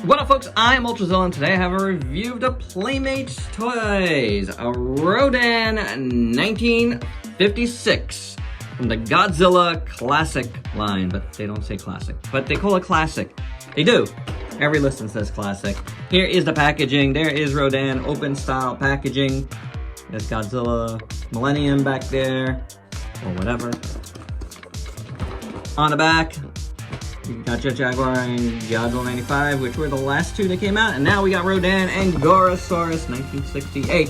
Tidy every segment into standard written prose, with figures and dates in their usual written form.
What up, folks? I'm Ultrazilla, and today I have a review of the Playmates toys. A Rodan 1956 from the Godzilla Classic line, but they don't say classic, but they call it classic. They do. Every listing says classic. Here is the packaging. There is Rodan open style packaging. There's Godzilla Millennium back there, or whatever. On the back, you got Jet Jaguar and Godzilla 95, which were the last two that came out, and now we got Rodan and Gorosaurus 1968.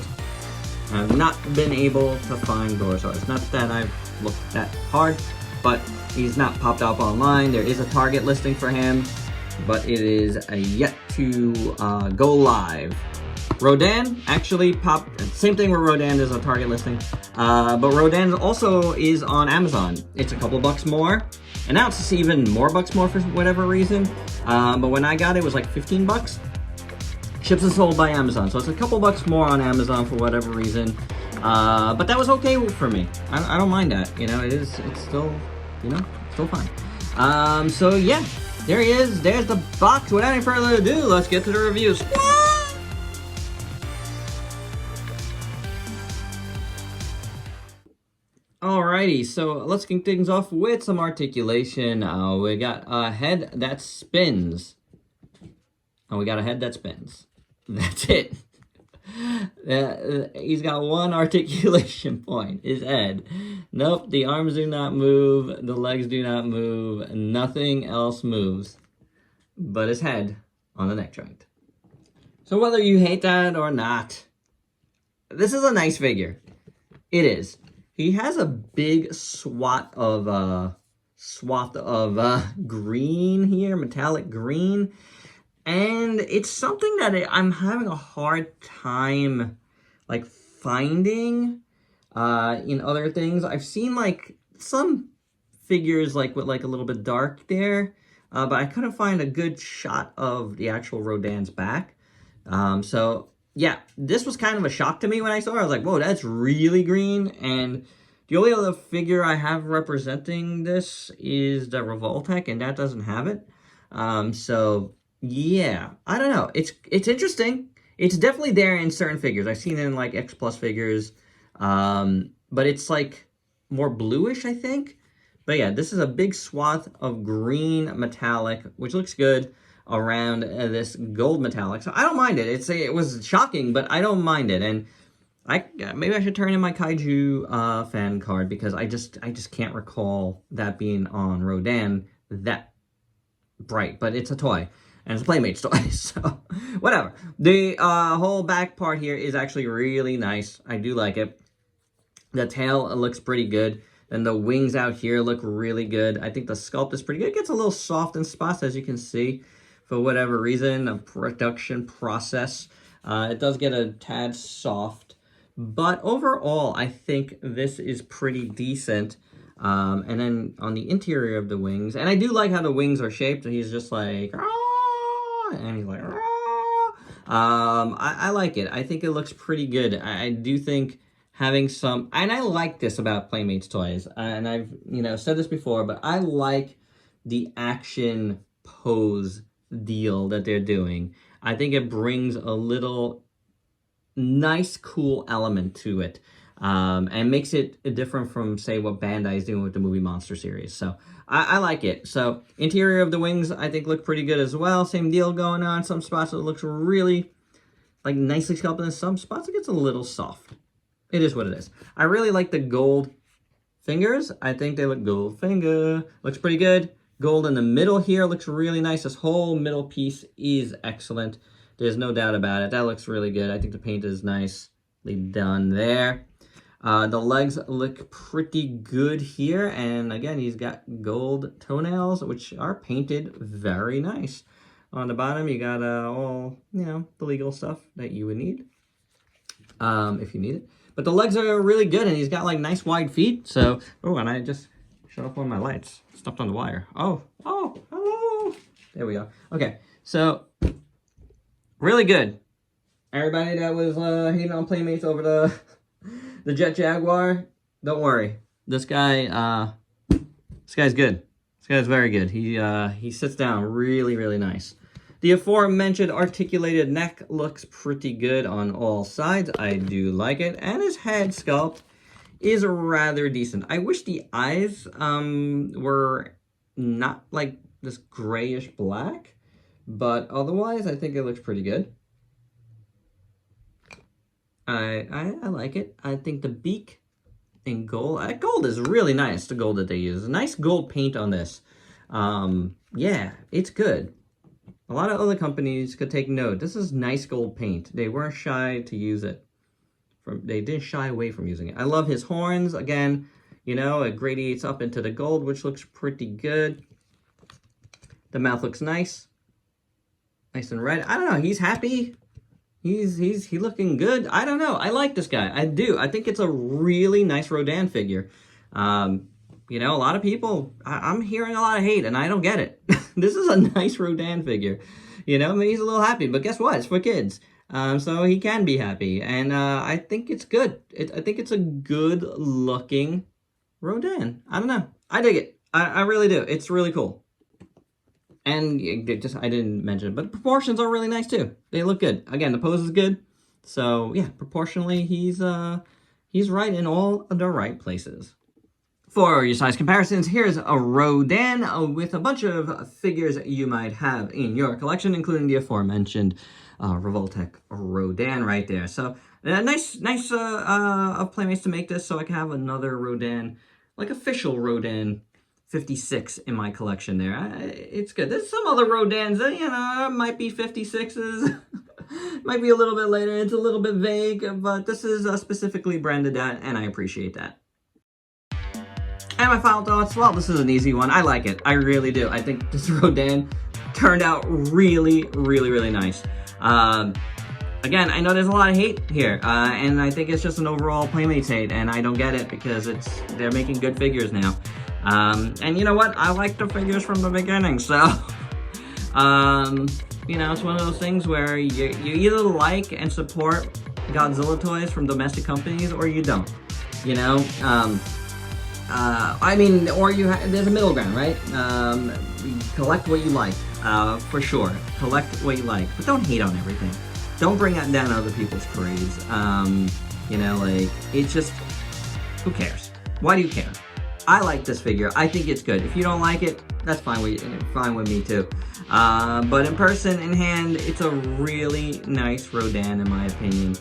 I have not been able to find Gorosaurus. Not that I've looked that hard, but he's not popped up online. There is a Target listing for him, but it is yet to go live. Rodan actually popped, same thing where Rodan is a Target listing, but Rodan also is on Amazon. It's a couple bucks more, and now it's even more bucks more for whatever reason, but when I got it, it was like 15 bucks. Ships and sold by Amazon, so it's a couple bucks more on Amazon for whatever reason, but that was okay for me. I don't mind that, you know, it's still, you know, still fine. So yeah, there he is, there's the box. Without any further ado, let's get to the reviews. Alrighty, so let's kick things off with some articulation. We got a head that spins. And we got a head that spins. That's it. He's got one articulation point, his head. Nope, the arms do not move, the legs do not move, nothing else moves but his head on the neck joint. So whether you hate that or not, this is a nice figure. It is. He has a big swath of green here, metallic green, and it's something that I'm having a hard time like finding in other things. I've seen like some figures like with like a little bit dark there, but I couldn't find a good shot of the actual Rodan's back. So yeah, this was kind of a shock to me when I saw it. I was like, whoa, that's really green. And the only other figure I have representing this is the Revoltech, and that doesn't have it. So yeah, I don't know. It's interesting. It's definitely there in certain figures. I've seen it in like X Plus figures, but it's like more bluish, I think. But yeah, this is a big swath of green metallic, which looks good, around this gold metallic. So I don't mind it. It was shocking, but I don't mind it. And maybe I should turn in my Kaiju fan card, because I just can't recall that being on Rodan that bright. But it's a toy, and it's a Playmates toy, so whatever. The whole back part here is actually really nice. I do like it. The tail looks pretty good. And the wings out here look really good. I think the sculpt is pretty good. It gets a little soft in spots, as you can see. For whatever reason, a production process, it does get a tad soft. But overall, I think this is pretty decent. And then on the interior of the wings, and I do like how the wings are shaped. He's just like, ah, and he's like, ah. I like it. I think it looks pretty good. I do think having some, and I like this about Playmates toys, and I've, you know, said this before, but I like the action pose deal that they're doing. I think it brings a little nice, cool element to it, and makes it different from, say, what Bandai is doing with the movie Monster series. So I like it. So interior of the wings, I think, look pretty good as well. Same deal going on. Some spots it looks really like nicely sculpted, and some spots it gets a little soft. It is what it is. I really like the gold fingers. I think they look gold finger. Looks pretty good. Gold in the middle here looks really nice. This whole middle piece is excellent. There's no doubt about it. That looks really good. I think the paint is nicely done there. The legs look pretty good here. And again, he's got gold toenails, which are painted very nice. On the bottom, you got all, you know, the legal stuff that you would need, if you need it. But the legs are really good, and he's got like nice wide feet. So, oh, and I just shut off one of my lights. Stepped on the wire. Oh, hello. There we go. Okay, so really good. Everybody that was hating on Playmates over the Jet Jaguar, don't worry. This guy's good. This guy's very good. He sits down really, really nice. The aforementioned articulated neck looks pretty good on all sides. I do like it. And his head sculpt is rather decent. I wish the eyes were not like this grayish black, but otherwise I think it looks pretty good. I like it. I think the beak in gold, gold is really nice, the gold that they use. Nice gold paint on this. Yeah, it's good. A lot of other companies could take note. This is nice gold paint. They weren't shy to use it. They didn't shy away from using it. I love his horns. Again, you know, it gradiates up into the gold, which looks pretty good. The mouth looks nice. Nice and red. I don't know. He's happy. He's looking good. I don't know. I like this guy. I do. I think it's a really nice Rodan figure. You know, a lot of people, I'm hearing a lot of hate, and I don't get it. This is a nice Rodan figure. You know, I mean, he's a little happy, but guess what? It's for kids. So he can be happy, and I think it's good. I think it's a good-looking Rodan. I don't know. I dig it. I really do. It's really cool. And I didn't mention it, but the proportions are really nice too. They look good. Again, the pose is good. So yeah, proportionally, he's right in all the right places. For your size comparisons, here's a Rodan with a bunch of figures you might have in your collection, including the aforementioned Revoltech Rodan right there. So nice of Playmates to make this, so I can have another Rodan, like official Rodan 56 in my collection there. It's good. There's some other Rodans that, you know, might be 56s. Might be a little bit later. It's a little bit vague, but this is specifically branded that, and I appreciate that. And my final thoughts, well, this is an easy one. I like it. I really do. I think this Rodan turned out really, really, really nice. Again, I know there's a lot of hate here, and I think it's just an overall Playmates hate, and I don't get it because they're making good figures now. And you know what? I like the figures from the beginning, so, you know, it's one of those things where you either like and support Godzilla toys from domestic companies, or you don't, you know? I mean, or there's a middle ground, right? Collect what you like, for sure. Collect what you like, but don't hate on everything. Don't bring that down other people's parades. You know, like, it's just, who cares? Why do you care? I like this figure. I think it's good. If you don't like it, that's fine with me too. But in person, in hand, it's a really nice Rodan in my opinion.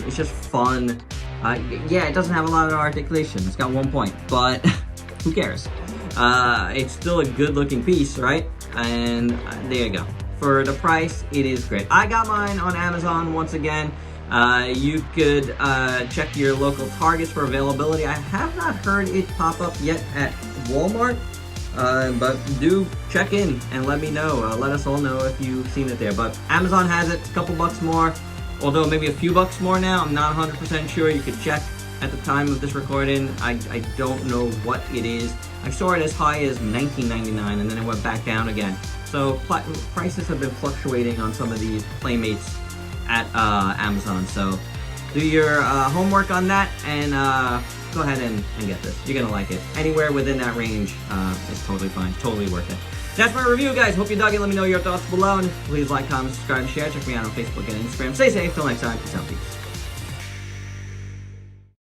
It's just fun. Yeah, it doesn't have a lot of articulation. It's got 1 point, but who cares? It's still a good looking piece, right? And there you go. For the price, it is great. I got mine on Amazon once again. You could check your local Targets for availability. I have not heard it pop up yet at Walmart, but do check in and let me know. Let us all know if you've seen it there. But Amazon has it, a couple bucks more, although maybe a few bucks more now. I'm not 100% sure. You could check at the time of this recording. I don't know what it is. I saw it as high as $19.99 and then it went back down again. So prices have been fluctuating on some of these Playmates at Amazon, so do your homework on that and go ahead and get this. You're gonna like it. Anywhere within that range is totally fine, totally worth it. That's my review, guys. Hope you dug it. Let me know your thoughts below, and please like, comment, subscribe, and share. Check me out on Facebook and Instagram. Stay safe. Till next time. Peace out, peace.